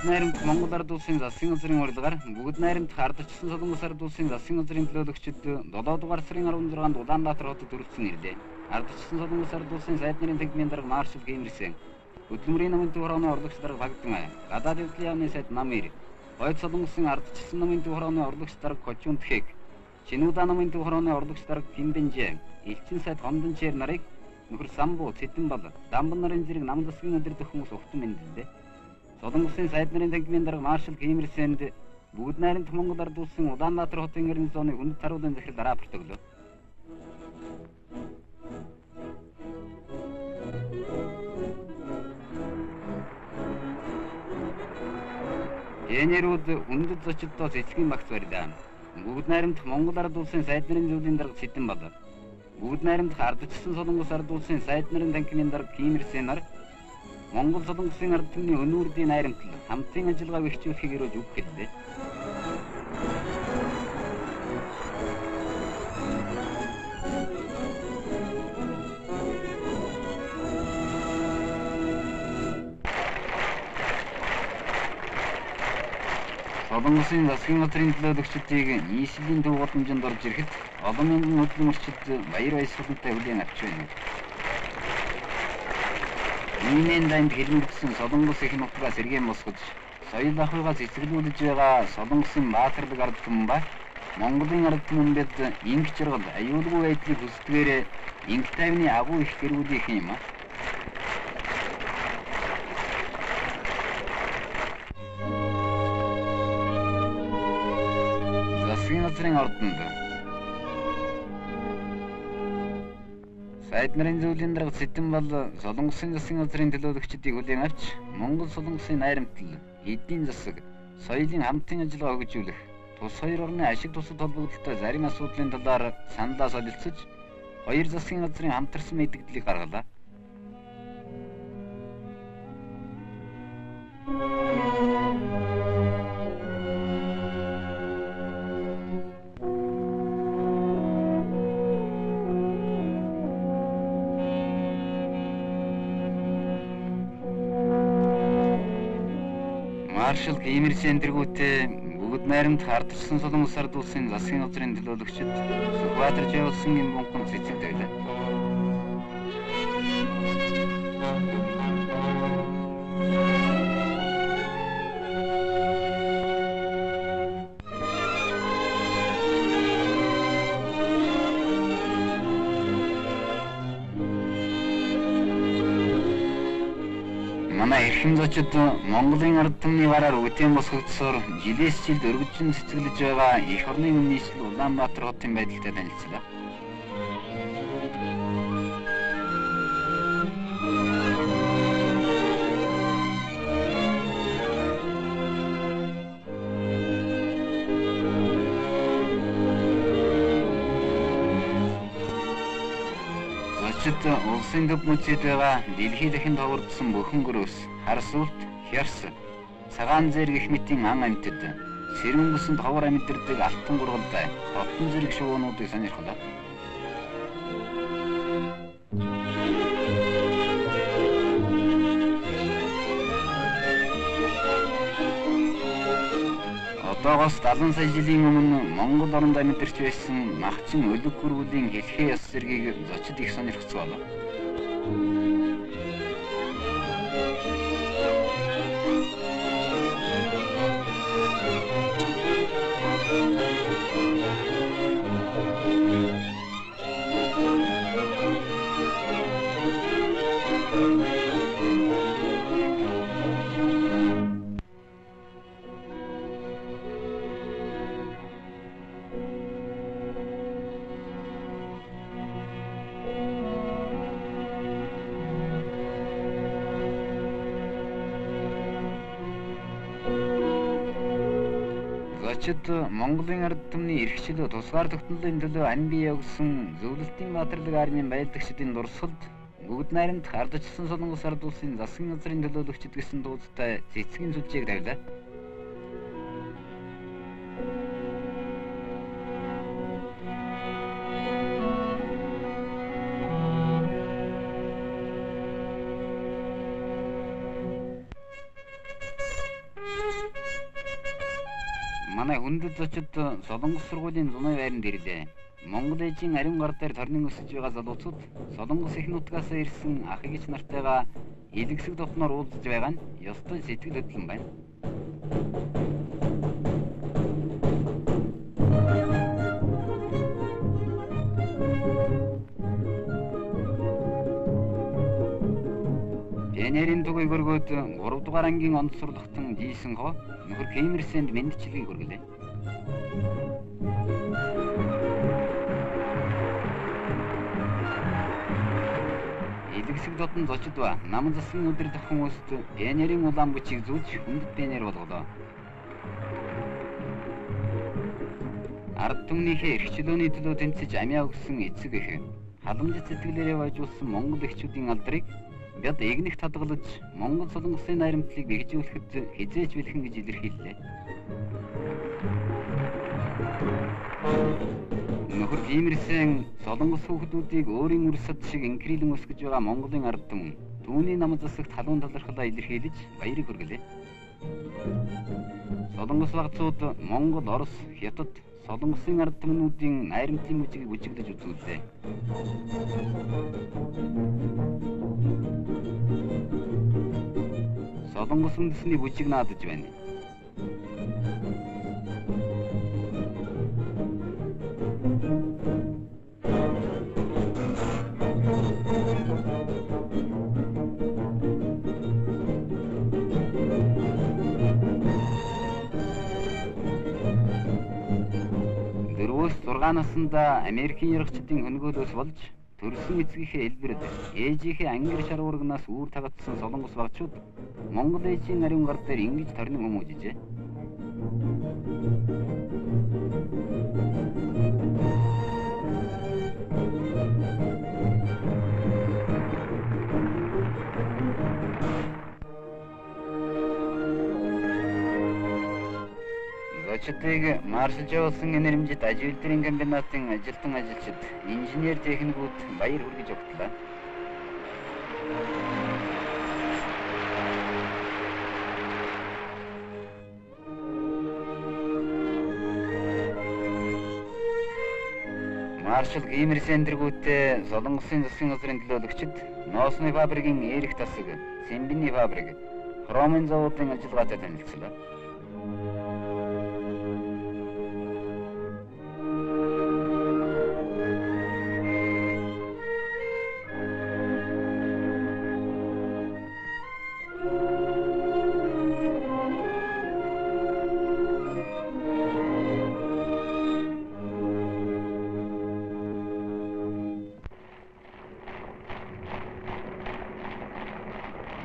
Бүгд найрамдах Монгол Ард улсын засгийн газрын урилгаар бүгд найрамдах ардчилсан Солонгос Ард улсын засгийн газрын төлөөлөгчид 7 дугаар сарын 16-нд Улаанбаатар хотод хүрсэн ирлээ. Ардчилсан Солонгос Ард улсын сайд нарын тэнхимийн дарга маршал Геймерсэн, хөдөлмөрийн намын төв хорооны орлогч дарга Багдан, гадаад явдлын яамны сайд Намир, Хойд Солонгосын ардчилсан намын төв хорооны орлогч дарга Хочун Тхек, Шинуда намын төв хорооны орлогч дарга Кимбэнжэ, элчин сайд Гомдончээр нарыг нөхөр Самбуу, Цэдэнбал, Дамбан нарын зэрэг нам засгийн өдөртөх хүмүүс ухтан мэндэлдэ. Солонгосын сайд нарын тэнхимийн дарга маршал Геймерсэнд бүгд найрамдах Монгол Ард улсын Улаанбаатар хотын гарнизоны хүнд таруулын захирал рапорт өглөө. Энерүүд хүндэд зочдтой цэцгийн багц барьлаа. Бүгд найрамдах Монгол Ард улсын сайд нарын зөвлөлийн дарга Цэдэнбал, бүгд найрамдах ардчилсан Солонгос Ард улсын сайд нарын тэнхимийн дарга Геймерсэн нар Монгол Солонгосын ард түмний өнүүрдийн найрамдлал хамтын ажиллагааг эхжүүлэхийг өрөөж үг хэллээ. Солонгосын засгийн газрын төлөөлөгчдийг нийслэлийн төв боломжинд орж ирэхэд олон мянган хөдөлмөрчид баяр баясгалантай хүлээн авч байна. Нийгмийн дайнд хэлмэгдсэн Солонгос их нутгаас эргэн босгож, соёл ахуйгаас эсэргүүцэж байгаа Солонгосын баатарлаг ард түмэн ба Монголын ард түмэнд инх жаргал, аюулгүй байдлыг хүсдгээрээ инх тайвны агуу их гэрүүлэх юм а. Засгийн газрын ордонд сайд нарын зөвлөлийн дарга Цэдэнбал Солонгосын засгийн газрын төлөөлөгчдийг хүлээн авч Монгол Солонгосын найрамдлал, эдийн засаг, соёлын хамтын ажиллагаа хөгжүүлэх, тус хоёр орны ашиг тусад холбогдолтой зарим асуудлын талаар саналаа солилцож, хоёр засгийн газрын хамтарсан мэдээллийг гаргалаа. Маршал Геймерсэн тэргүүтээ бүгд найрамдах ардчилсан Солонгос Ард улсын засгийн газрын төлөөлөгчид Сүхбаатар явуулсан юм бунхан цэцэгдэвлээ. Манай эрхэм зочид Монголын ард түмний бараар үтэн босгогдсоор жилээс жилд өргөжин цэцгэлж байгаа эх орны өмнө нийслэл Улаанбаатар хотын байдалтай танилцлаа. Зочид улсын төв мөчид байгаа дэлхий дахинд ховордсон бүхэн гөрөөс, хар сүлт, хярс, цагаан зэрэг их мэтийн ан амьтад, сэрүүн бүсэнд ховор амьдардаг алтан гургалтай, хотон зэрэг шувуунуудыг сонирхлоо. Одоогоос 70 сая жилийн өмнө Монгол оронд амьдарч байсан махчин өлөг хөрвөлийн хэлхээ ёс зэргийг зочид их сонирхцгаалаа. Зочид Монголын ард түмний эрхчлөө тусгаар тогтнолын төлөө ань бие өгсөн зөвлөлтийн баатарлаг армийн байлдагчдын дурсгалд бүгд найрамдах ардчилсан Солонгос Ард улсын засгийн газрын төлөөлөгчд гэсэн дуудтай цэцгийн сүлжээг тавилаа. манай хүндэт зочид Солонгос сургуулийн зуны байранд ирлээ. Монгол ээжийн ариун гар дээр торнин өсөж байгаа залуучууд Солонгос их нутгаас ирсэн ах эгч нартайгаа илгэсэг дотноор уулзж байгаа нь ёстой сэтгэл хөдлөн байна. Пионерийн дугуйг өргөөд 3 дугаар ангийн онд сурлагтан Жийсэн хоо нөхөр Кэмерсэнд мэндчилгийг хүргэлээ. Илгэсэг дотн зочид ба нам засгийн удирдах хүмүүст пионерийн улаан бүчийг зүүж хүндэт пионер болголоо. Ард түмнийхээ эрхчлөөний төлөө тэмцэж амиа өгсөн эцэг эх халамжит сэтгэлээрээ вайжуулсан монгол эхчүүдийн алдрыг бид игнэх татгалж Монгол Солонгосын найрамдлыг бэхжүүлэхэд хизээч бэлхэн гэж илэрхийллээ. Нөхөр Кэмерсен Солонгос хүүхдүүдийг өөрийн үр сад шиг инкрилэн өсгөж байгаа Монголын ард түмэн түүний нам засагт халуун талархлаа илэрхийлж баярыг хүргэлээ. Солонгос багцууд Монгол, Орос, Хятад, Солонгосын ард түмнүүдийн найрамдлын мужийг үжиглэж үзүүллээ. Солонгос үндэсний бүжиг наадаж байна. Дөрвөөс 6 наснда Америкийн яргачдын хөнгөлөөс болж төрсөн эцгийнхээ элбэрд ээжийнхээ ангир шарваргнаас үүр тагтсан Солонгос багчууд Монгол ээжийн ариун гар дээр ингэж торнин хүмүүжижээ. Зочдыг маршалж явуулсан энермжит ажилтны комбинатын ажилтан ажилчид, инженер техникүүд баяр хүргэж өгтлээ. Маршал Кэмерсен дэргүүтээ Солонгосын засгийн газрын төлөөлөгчид ноосны фабрикийн эрх тасаг, Сэмбиний фабрик, хромын заводын ажиллагаатай танилцлаа.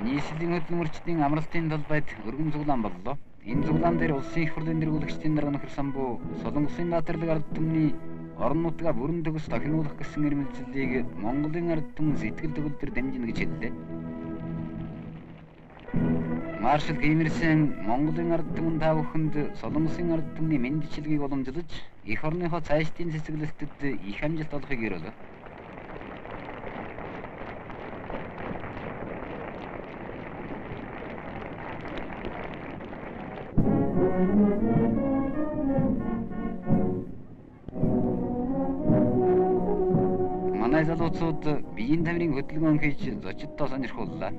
Нийслэлийн хөдөлмөрчдийн амралтын талбайд өргөн цуглаан боллоо. Энэ цуглаан дээр улсын их хурлын дэргүүлэгчдийн дарга нөхөр самбуу Солонгосын наатарлаг ард түмний орон нутгаа бүрэн төгс тохинуулах гэсэн эрмэлзлийг Монголын ард түмэн сэтгэл төгөлдөр дамжина гэж хэллээ. Маршал Кэмерсен Монголын ард түмэн та бүхэнд Солонгосын ард түмний мэндчилгээг уламжлаж эх орныхоо цаашдын цэцэглэлтэд их амжилт олохыг ёроолоо. Манай залуучууд биеийн тамирын хөдөлгөөн хийж зочиддоо сонирхууллаа.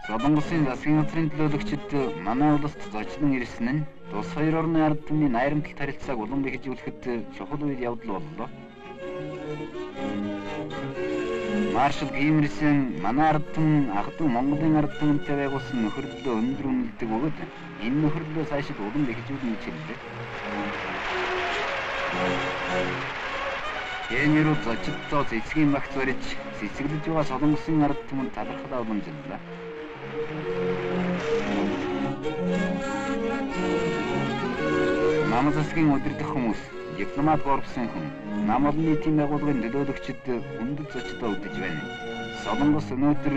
Солонгосын засгийн газрын төлөөлөгчид манай улсад зочлон ирсэн нь тус хоёр орны ард түмний найрамдалт харилцааг улам бэхжүүлэхэд чухал үйл явдал боллоо. Маршал Геймерсэн манай ард түмэн Агдуу Монголын ард түмэнтэй байгуулсан нөхөрлөлөө өндөр үнэлдэг бөгөөд энэ нөхөрлөлөө цаашид улам дэхжүүлнэ гэж хэллээ. Генерал зочдтой цэцгийн багц барьж цэцэглэж байгаа Солонгосын ард түмэнд талархал уламжлалаа. Нам засгийн удирдах хүмүүс, дипломат корпусын хүн, нам олон нийтийн байгууллагын төлөөлөгчид хүндэт зочдоо үдэж байна. Солонгос өнөөдөр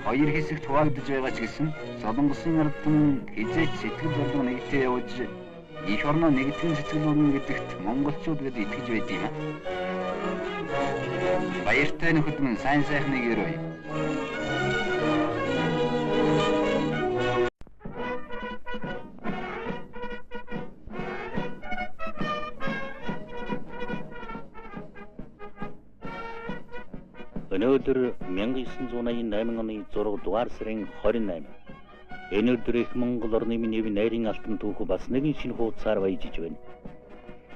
хоёр хэсэгт хуваагдж байгаа ч гэсэн Солонгосын ард түмэн хизээч сэтгэл бодлого нэгтэй явж их орноо нэгтгэн цэцгэл өрнө гэдэгт монголчууд бид итгэж байд юм аа. Баяртай нөхөд минь сайн сайхныг өрөөе. Өнөөдөр 1988 оны 6 дугаар сарын 28. Энэ өдөр их Монгол орны минь найрын алтан түүх бас нэгэн шинэ хуудасаар баяжиж байна.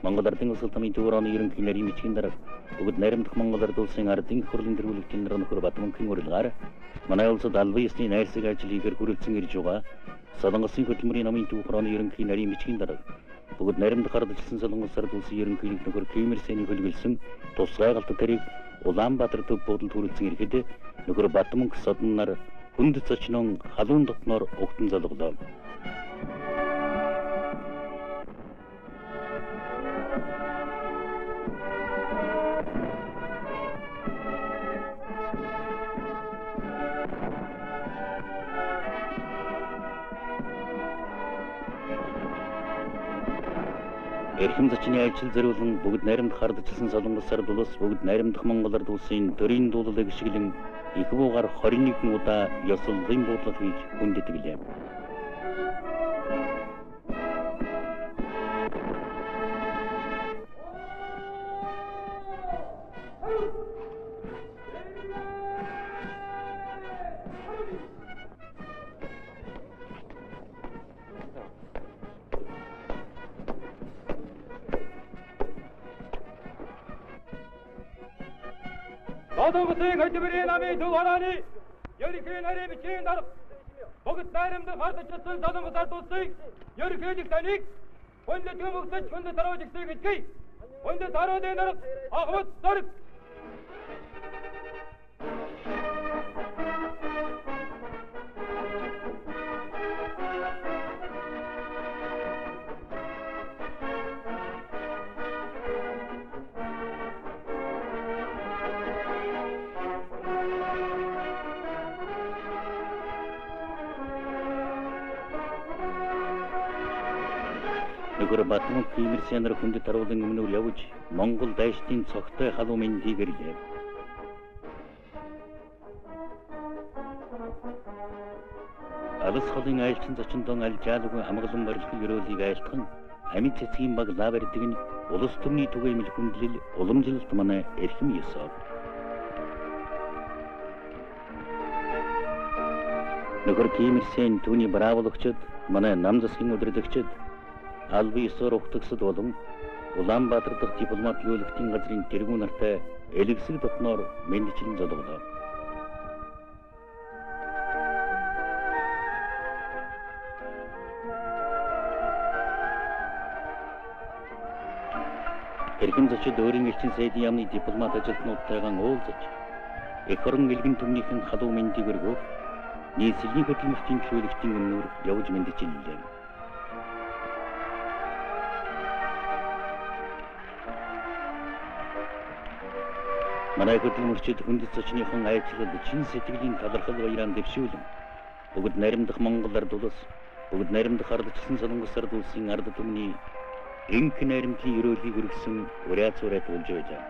Монгол Ардын улс томын төвөр оны ерөнхий нарийн бичгийн дараа бүгд найрамдах Монгол Ард улсын ардын их хурлын тэргүүлэгчийн нар нөхөр Батмөнхийн урилгаар манай улсад албан ёсны найрсаг ажил хийхээр хүрэлцэн ирж байгаа Солонгосын хөтөлмөрийн намын түүх оны ерөнхий нарийн бичгийн дараа бүгд найрамдах ардчилсан Солонгос Ард улсын ерөнхийлөг нөхөр Ким Ир Сенийг хөлгөлсөн тусгай галт тэрийг Улаанбаатар төв буудалд хүрэлцэн ирэхэд нөхөр Батмөнх содон нар хүнд зочнон халуун дотноор угтан залглоо. Эрхэм зочны ажил зориулан бүгд найрамдах ардчилсан Солонгос Ард улс бүгд найрамдах Монгол Ард улсын төрийн дуулалыг ашиглан их буугаар 21 удаа ёслолын буудлага хийж хүндэтгэлээ. Солонгосын хөтөлмөрийн намын төв орооны ерөнхий нарийн бичгийн дарга бүгд найрамдах ардчилсан Солонгос Ард улсыг ерөнхийлөх таныг хүндэт хүмүүстэж хүндэт харуулж өгсөй гэдгийг хүндэт харуулын дарга Ахмад Зориг. Нөхөр Батмөнх Ким Ир Сен нар хүндэт харуулын өмнөр явж Монгол дайштын цогтой халуун мэндийг ирлээ. Алс холын айлчин зочиндон алжаалгүй амгалан барилгын өрөөлийг айлтхан амьд цэцгийн баг лав ирдэг нь улс төмний түгээмэл хүндлэл уламжлалт манай эрхэм ёсоо. Нөхөр Ким Ир Сен түүний бравологчид манай нам засгийн удирдагчид албан ёсоор ухтагсад болон Улаанбаатар дахь дипломат зөвлөлтийн газрын тэргүүн нартай элэгсэг дотноор мэндчлэн золглоо. Эрхэм зочид өөрийн элчин сайдын яамны дипломат ажилтнуудтайгаа уулзаж эх орон элгэн төмнийхэн халуун мэндийг өргөв нийслэлийн хөтөлмөрчийн төлөөлөгчийн өмнөр явж мэндчиллээ. Манай хөтөлмөрчид хүндэт зочныхон айчлал чин сэтгэлийн талархал баяраар дэвшүүлэн бүгд найрамдах Монгол Ард улс бүгд найрамдах ардчилсан Солонгос Ард улсын ард түмний энх найрамдлын өрөөлийг өргөсөн уряц урайт болж байлаа.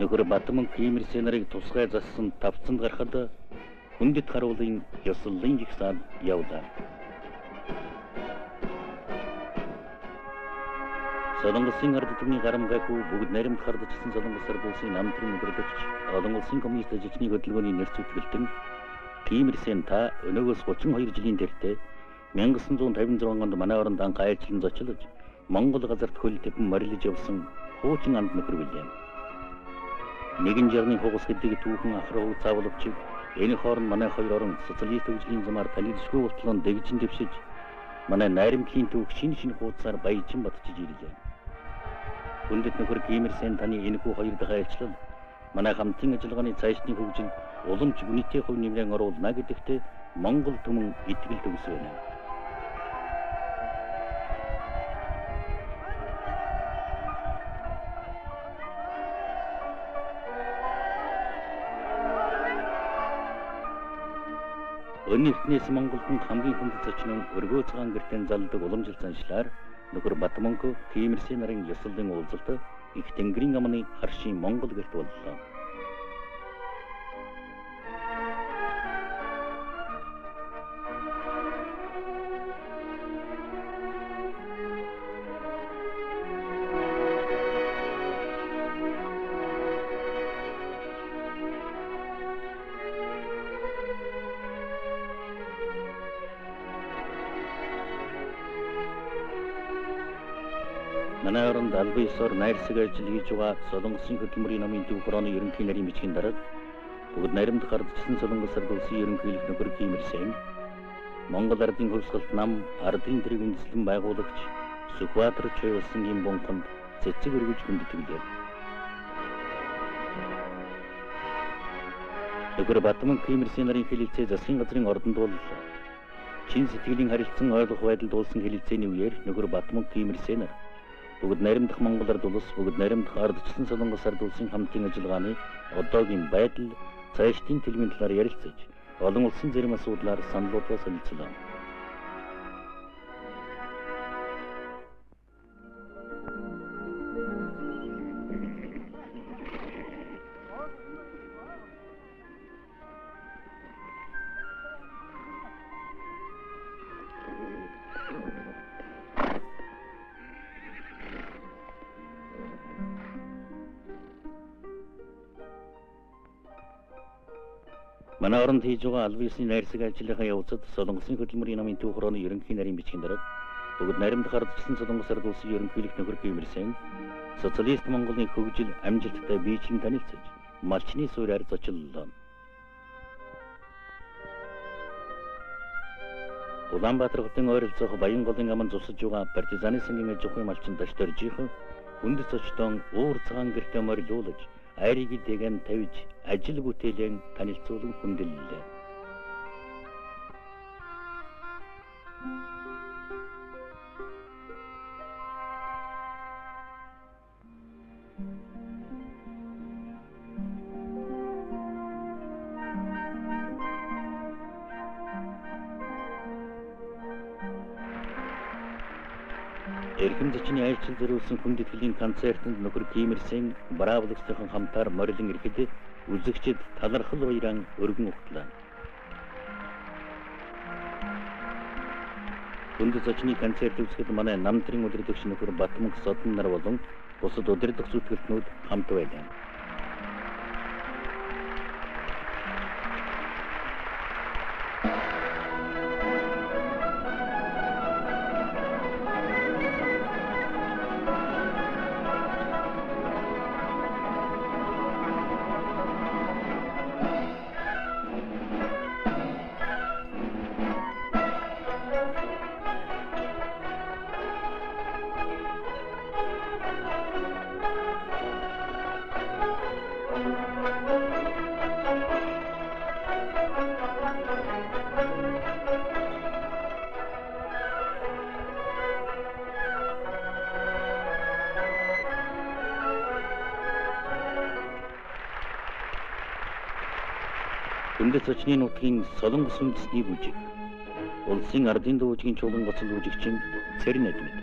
Нөхөр Батмөнх Ким Ир Сен нарыг тусгай зассан тавцанд гарахад хүндэт харуулын ёслолын жигсаал явлаа. Солонгос улсын ард түмний гарам гайхуу бүгд наримд хардчихсан Солонгос ард улсын намтрын өдрөдөгч олон улсын коммунист ажигчны хөдөлгөөний нэрс зүтгэлтэн Кимир Сен та өнөөгөөс 32 жилийн тэртээ 1956 онд манай оронд анх айлчлан зочлож Монгол газарт хөл тэпэн морилж явсан хуучин анд нөхөр билээ. Нэгэн жарны хугас гэдэг түүхэн ахруу цаавлавч энэ хооронд манай хоёр орон социалист хөгжлийн замаар танилцгүй болтлон дэгжин дэвшиж манай найрамдлын түүх шин хуудасаар баяжин батчиж ирлээ. Хүндэт нөхөр Кимир Сен таны энэхүү хоёр дахь айлчлал манай хамтын ажиллагааны цаашдын хөгжил уламж үнэтэй хувь нэмрэн оруулна гэдэгт Монгол түмэн итгэл төгсөөнө. Өнөөдрнээс Монголын хамгийн хүнд зочин өргөө цагаан гэртэн залдаг уламжлал заншлаар нөхөр Батмонко Кимир Сен нарын ёслолын уулзалт их тэнгэрийн амны харшийн Монгол гэрт боллоо. Манай оронд албан ёсоор найрсаг ажил хийж байгаа Солонгосын хөдөлмөрийн намын төв хорооны ерөнхий нарийн бичгийн дарга бүгд наримд хардчихсан Солонгос ард улсын ерөнхийлөгч нөхөр Кимир Сен Монгол ардын хөвсгөлт нам ардын тэрэг үндэслэн байгуулагч Сүхбаатар Чойволсангийн бунханд цэцэг өргөж хүндэтгэлээ. Нөхөр Батмонко Кимир Сен нарын хэлэлцээ засгийн газрын ордонд боллоо. Чин сэтгэлийн харилцан ойлгох байдалд уулсан хэлэлцээний үеэр нөхөр Батмонко Кимир Сен бүгд наримдах Монгол ард улс бүгд наримдах ардчилсан Солонгос ард улсын хамтын ажиллагааны одоогийн байдал цаашдын төлөвийн талаар ярилцаж олон улсын зарим асуудлаар саналуудаа солилцлоо. Манай оронд хийж байгаа албан ёсны найрсаг ажлынхаа явцад Солонгосын хөдөлмөрийн намын төв хорооны ерөнхий нарийн бичгийн дарга бүгд наримдах ардчилсан Солонгос ард улсын ерөнхийлөгч нөхөр Кимир Сен социалист Монголын хөгжил амжилттай биечлэн танилцаж малчны суурьаар зочлолоо. Улаанбаатар хотын ойролцоох Баянголын аман зусаж байгаа партизаны сангийн аж ахуйн малчин дашторжийнхан хүнд цочтон уур цагаан гэртээ морилуулж айрыг дээгэн тавьж ажил бүтээлэн танилцуулан хүндлэлээ. Эрхэм зочны айлчлал зориулсан хүндэтгэлийн концертанд нөхөр Кимир Сен бравлагчдын хамтаар морилон ирэхэд үзэгчид талархал баяран өргөн угтлаа. Хүнд зочны концерт үзэхэд манай намтрын өдрөдөгч нөхөр Батмонко Содон нар болон бусад өдрөдөх зүтгэлтнүүд хамт байлаа. Хүндэт зочны нутгийн Солонгос үндэсний бүжиг улсын ардын дуужгийн чуулган гоцол бүжигчин Цэрэн Эдмэд.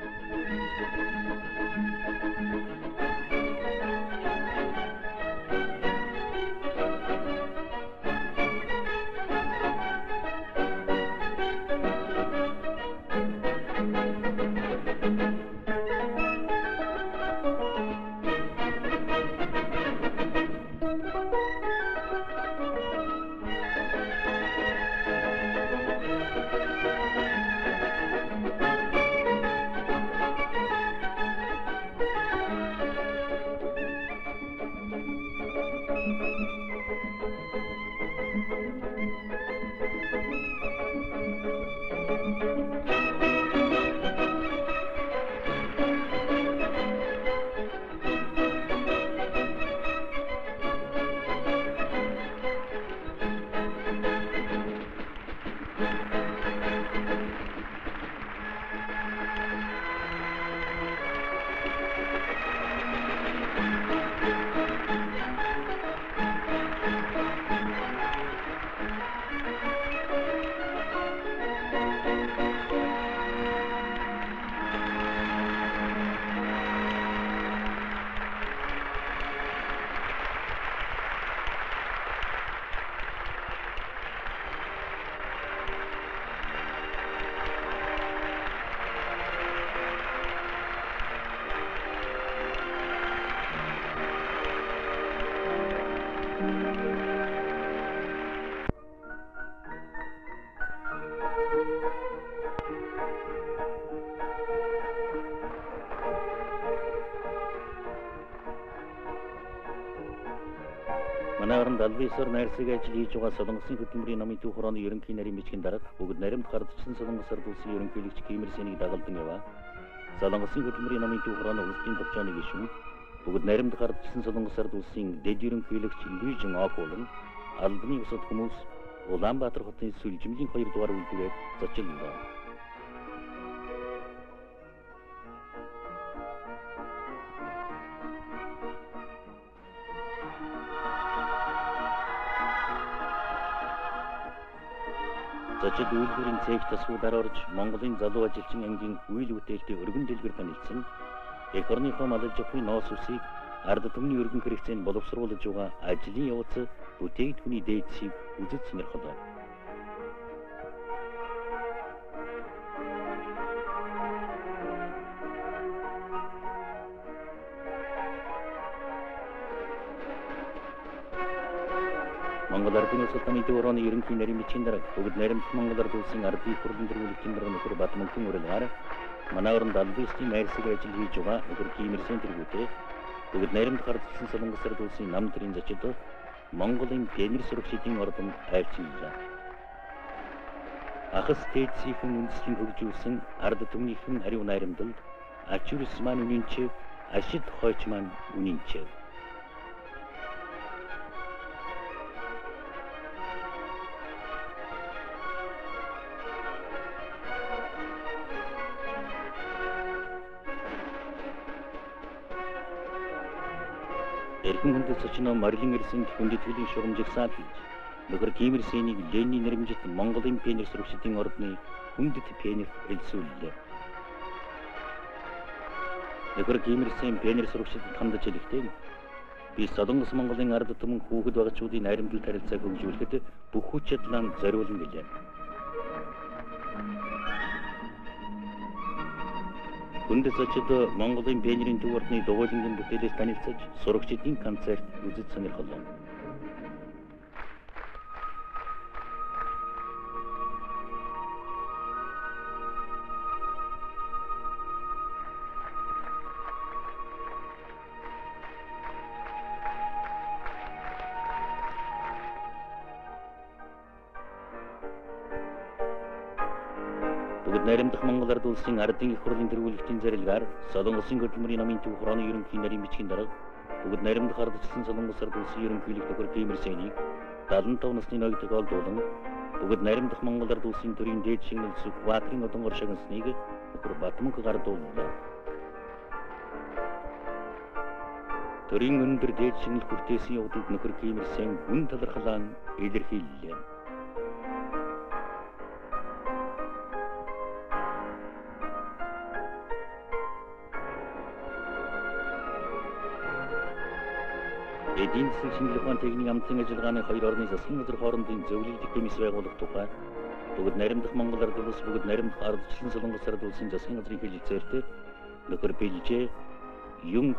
Манайрын далбисор найрсаг ажил хийж байгаа Солонгосын хөтөлмөрийн намын түүх хорооны ерөнхий нарийн бичгийн дарга бүгд наримд гардчсан Солонгосоор дүүсэн ерөнхийлөгч Кимэр Сэнийг дагалдан яваа. Солонгосын хөтөлмөрийн намын түүх хорооны улсын төвчөөний гишүүн бүгд наримд гардчсан Солонгосоор дүүсэн дэд ерөнхийлөгч Ли Жин Ок болон албаны бусад хүмүүс Улаанбаатар хотын сүлжмлийн 2 дугаар үйлдвэрээр зочлоо. Зочид үйлдвэрийн цэг тасгуудаар орж Монголын залуу ажилчин ангийн үйл бүтээлтэй өргөн дэлгэр танилцсан. Эх орныхоо малж авахын ноос үсийг ард түмний өргөн хэрэгцээнд боловсруулж байгаа ажлын явц бүтээгдэхүүний дээдсийг үзэж сонирхолоо. Монгол Ардын улс орны дөрөвний ерөнхий нарийн бичгийн дарга бүгд наримт Монгол Ард улсын ардын хурлын төрүүлэгчийн дарга нөхөр Батмунхан урилгаар манайрын далбисны найрсаг ажил хийж байгаа нөхөр Кимэр Сэн тэргүүтэй бүгд наримт гардчсан Солонгос Ард улсын нам төрийн зочид Монголын пионер сурагчдын ордонд айлчилжээ. Ахс дээдсийн үндэслэн хөгжүүлсэн ард түмнийхэн ариун найрамдалд ачуурс маань үнэнч ашид хойч маань үнэнч Эрхэм хүндэт зочин Марлин ирсэн хүндэтгэлийн шугамжийг сааталж нөхөр Кимэр Сэнийг Ленин нэрмжит Монголын пионер сурагчдын ордны хүндэт пионер элсүүллээ. Нөхөр Кимэр Сэн пионер сурагчдад хандаж хэлэхдээ би Солонгос Монголын ард түмэн хүүхэд багчуудын найрамдал харилцааг хөгжүүлэхэд бүх хүч чадлаа зориулна гэлээ. Хүндэт зочид Монголын пионерийн төв ордны дугуйлангийн бүтээлээс танилцаж сурагчдын концерт үзэж сонирхолоо. Бүгд наримдах Монгол Ард улсын ардын их хурлын төрүүлэгчийн зарилгаар Солонгосын хөтөлмөрийн намын түүх хорооны ерөнхий нарийн бичгийн дарга бүгд наримдах ардчсан Солонгос Ард улсын ерөнхийлөгч нөхөр Кимэр Сэнийг 75 насны ноёдыг олдуулан бүгд наримдах Монгол Ард улсын төрийн дээд шигнэл Сүхбаатарын одонгор шагнасныг нөхөр Батмунхан гардууллаа. Төрийн өндөр дээд шигнэл хүртээсэн явдлыг нөхөр Кимэр Сэн гүн талархлаа илэрхийллээ. Эдийн засгийн шинжилгээ ухааны техникийн амтны ажиллагааны 2 орны засгийн газар хоорондын зөвлөлт комисс байгуулах тухай бүгд наримдах Монгол Ард улс бүгд наримдах ардчлан Солонгос Ард улсын засгийн газрын хэлэлцээртэй нөхөр Бэлжээ Юнг